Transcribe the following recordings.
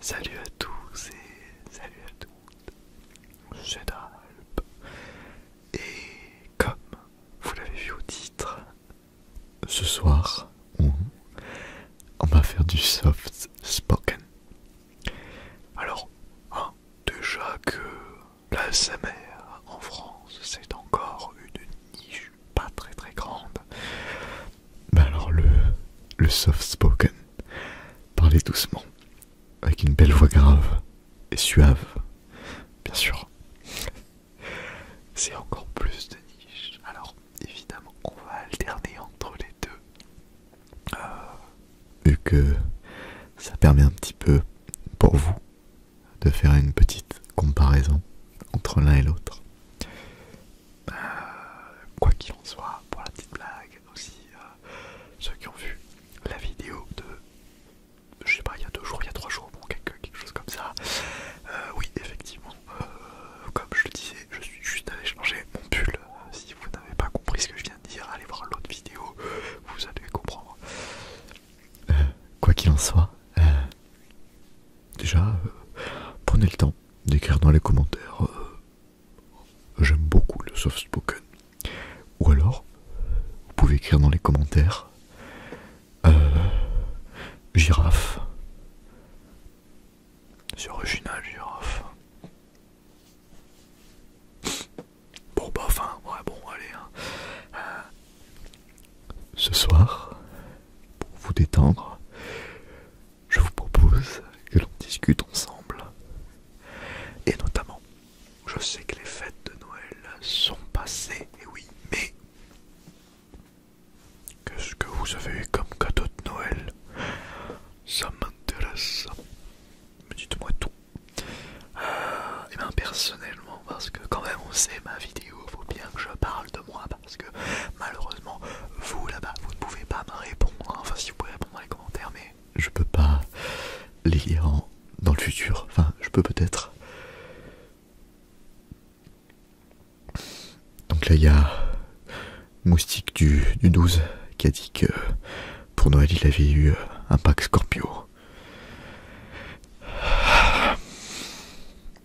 Salut à tous et salut à toutes, c'est Dalp. Et comme vous l'avez vu au titre, ce soir on va faire du soft spoken. Alors, déjà que l'ASMR en France c'est encore une niche pas très très grande, bah alors le soft spoken, parler doucement, avec une belle voix grave et suave, bien sûr, c'est encore plus de niche. Alors évidemment on va alterner entre les deux, vu que ça permet un petit peu pour vous de faire une petite comparaison entre l'un et l'autre. Quoi qu'il en soit, pour la petite blague aussi, ceux qui ont vu la vidéo de, je sais pas, il y a 2 jours, il y a 3 jours, bon, quelque chose comme ça, oui, effectivement, comme je le disais, je suis juste allé changer mon pull. Si vous n'avez pas compris ce que je viens de dire, allez voir l'autre vidéo, vous allez comprendre. Quoi qu'il en soit, déjà, prenez le temps d'écrire dans les commentaires j'aime beaucoup le soft spoken. Ou alors, vous pouvez écrire dans les commentaires girafe. C'est original, girafe. Bon, bah, enfin, ouais, bon, allez. Ce soir, pour vous détendre, je vous propose que l'on discute ensemble. Et notamment, je sais que les fêtes de Noël sont passées, et oui, mais qu'est-ce que vous avez eu comme cadeau de Noël? Ça m'intéresse. Dites-moi tout. Et bien personnellement, parce que quand même on sait ma vidéo, faut bien que je parle de moi, parce que malheureusement, vous là-bas, vous ne pouvez pas me répondre. Enfin, si vous pouvez répondre dans les commentaires, mais je peux pas les lire dans le futur. Enfin, je peux peut-être. Donc là, il y a Moustique du 12 qui a dit que pour Noël, il avait eu un pack Scorpio.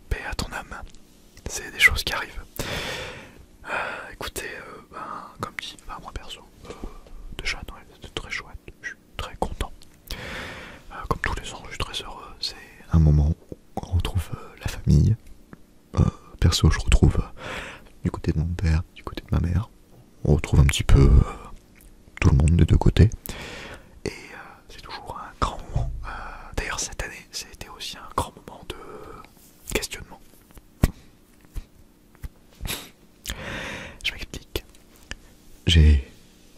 Paix à ton âme. C'est des choses qui arrivent. Écoutez, comme dit, moi perso, déjà Noël c'était très chouette, je suis très content. Comme tous les ans, je suis très heureux. C'est un moment où on retrouve la famille. Perso, je retrouve du côté de mon père, du côté de ma mère. On retrouve un petit peu tout le monde des deux côtés. Et c'est toujours un grand moment. D'ailleurs, cette année, c'était aussi un grand moment de questionnement. Je m'explique. J'ai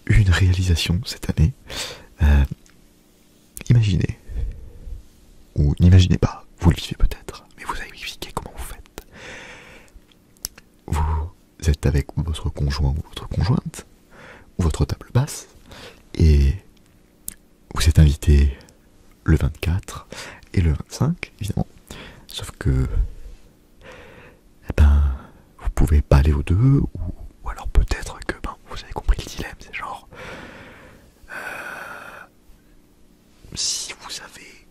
eu une réalisation cette année. Imaginez, ou n'imaginez pas, vous le vivez peut-être, mais vous allez m'expliquer comment vous faites. Vous êtes avec votre conjoint ou votre conjointe, ou votre table basse, et vous êtes invité le 24 et le 25, évidemment. Sauf que, vous pouvez pas aller aux deux, ou alors peut-être que, vous avez compris le dilemme, c'est genre, si vous avez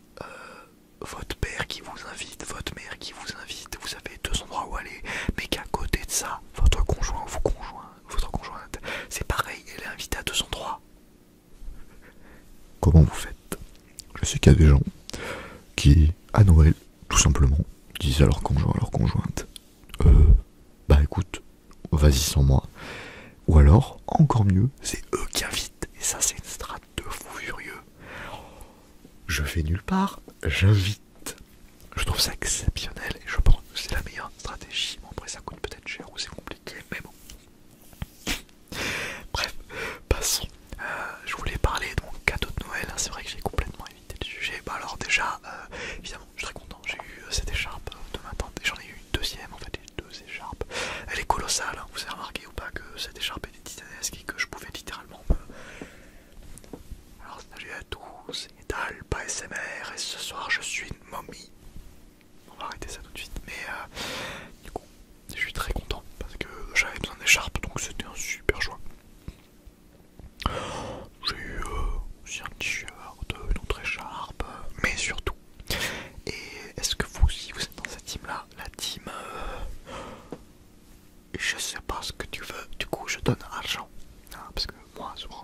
votre père qui vous invite, votre mère qui vous invite, vous avez 2 endroits où aller, mais qu'à côté de ça, votre conjoint ou votre conjointe, c'est pareil, elle est invitée à 2 endroits. Comment vous faites? Je sais qu'il y a des gens qui, à Noël, tout simplement, disent à leur conjoint, à leur conjointe, écoute, vas-y sans moi. Ou alors, encore mieux, c'est eux qui invitent, et ça c'est une strate de fou furieux. Je vais nulle part, j'invite. Je trouve ça exceptionnel et je pense que c'est la meilleure stratégie. Bon, après ça coûte peut-être cher ou c'est compliqué, mais bon. Bref, passons. Je voulais parler de mon cadeau de Noël, c'est vrai que j'ai complètement évité le sujet. Alors déjà, évidemment, je suis très content, j'ai eu cette écharpe de ma tante et j'en ai eu une deuxième, en fait, j'ai 2 écharpes. Elle est colossale, vous avez remarqué ou pas que cette écharpe était titanesque et que je pouvais littéralement me... Alors salut à tous, c'est Dalp ASMR et ce soir je suis une momie. On va arrêter ça tout de suite, mais du coup, je suis très content parce que j'avais besoin d'écharpe, donc c'était un super choix. J'ai eu aussi un t-shirt, une autre écharpe, mais surtout, et est-ce que vous aussi vous êtes dans cette team-là? La team... je sais pas ce que tu veux, du coup je donne argent. Ah, parce que moi, souvent,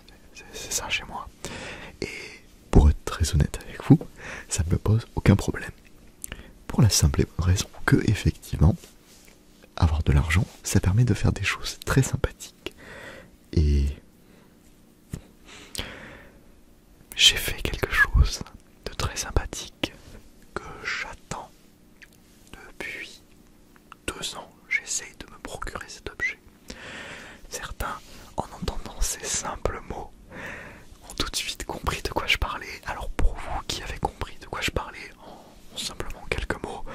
c'est ça chez moi. Et pour être très honnête avec vous, ça ne me pose aucun problème. Pour la simple et bonne raison que, effectivement, avoir de l'argent, ça permet de faire des choses très sympathiques. Et j'ai fait quelque chose de très sympathique que j'attends depuis 2 ans. J'essaye de me procurer cet objet. Certains, en entendant ces simples mots, ont tout de suite compris de quoi je parlais. Alors pour vous qui avez compris de quoi je parlais en simplement quelques mots,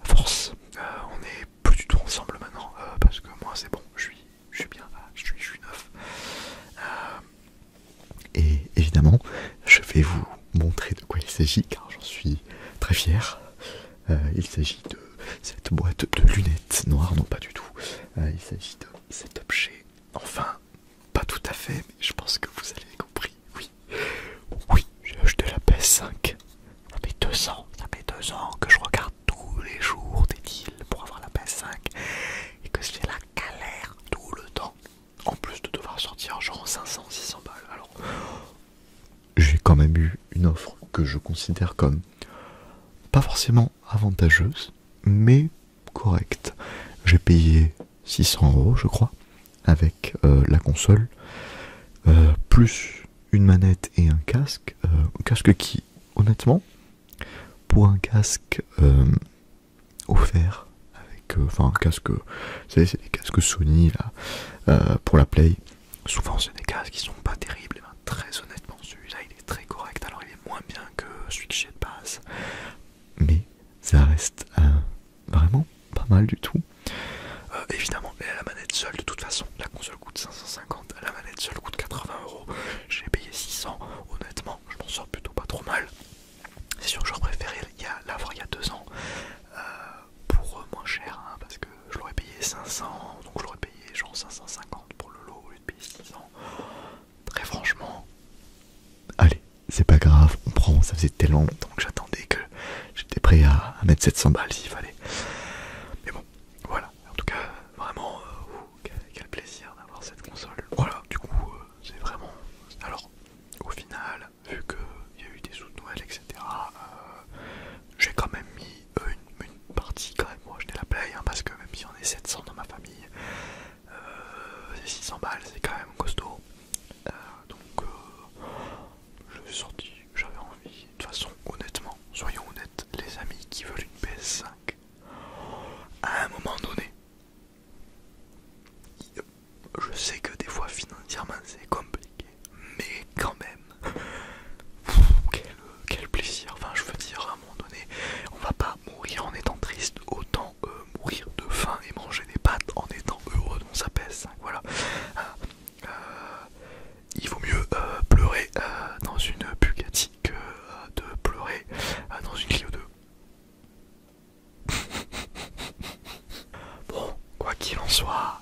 force, on n'est plus du tout ensemble maintenant, parce que moi c'est bon, je suis bien, je suis neuf. Et évidemment, je vais vous montrer de quoi il s'agit, car j'en suis très fier. Il s'agit de cette boîte de lunettes noires, non pas du tout. Il s'agit de cet objet, enfin, pas tout à fait, mais je pense que vous avez compris, oui. Oui, j'ai acheté la PS5. Ça fait 2 ans que je regarde tous les jours des deals pour avoir la PS5 et que c'est la galère tout le temps. En plus de devoir sortir genre 500-600 balles. Alors, j'ai quand même eu une offre que je considère comme pas forcément avantageuse, mais correcte. J'ai payé 600 € je crois, avec la console, plus une manette et un casque qui, honnêtement, pour un casque offert, avec, enfin un casque, vous savez, c'est des casques Sony là, pour la Play, souvent c'est des casques qui sont pas terribles, et ben, très honnêtement celui-là il est très correct, alors il est moins bien que celui que j'ai de base, mais ça reste vraiment pas mal du tout. Évidemment, la manette seule, de toute façon, la console coûte 550, la manette seule coûte 80 €. J'ai payé 600, honnêtement, je m'en sors plutôt pas trop mal. C'est sûr que j'aurais préféré l'avoir il y a 2 ans pour moins cher, hein, parce que je l'aurais payé 500, donc je l'aurais payé genre 550 pour le lot au lieu de payer 600. Très franchement, allez, c'est pas grave, on prend, ça faisait tellement longtemps que j'attendais que j'étais prêt à mettre 700 balles s'il fallait. Mais bon, voilà, en tout cas, vraiment, quel plaisir d'avoir cette console. Voilà, du coup, c'est vraiment... Alors, au final, vu qu'il y a eu des sous de Noël, etc., j'ai quand même mis une partie quand même pour acheter la Play, hein, parce que même si on est 700 dans ma famille, 600 balles, c'est quand même costaud. Donc, je suis sorti, j'avais envie. De toute façon, honnêtement, soyons honnêtes, les amis qui veulent une PS5, à un moment donné, je sais que des fois financièrement c'est compliqué, mais quand même, quel plaisir. Enfin, je veux dire, à un moment donné, on va pas mourir en étant triste, autant mourir de faim et manger des pâtes en étant heureux dans sa PS5. Voilà. Il vaut mieux pleurer dans une Bugatti que de pleurer dans une Clio 2. Bon, quoi qu'il en soit,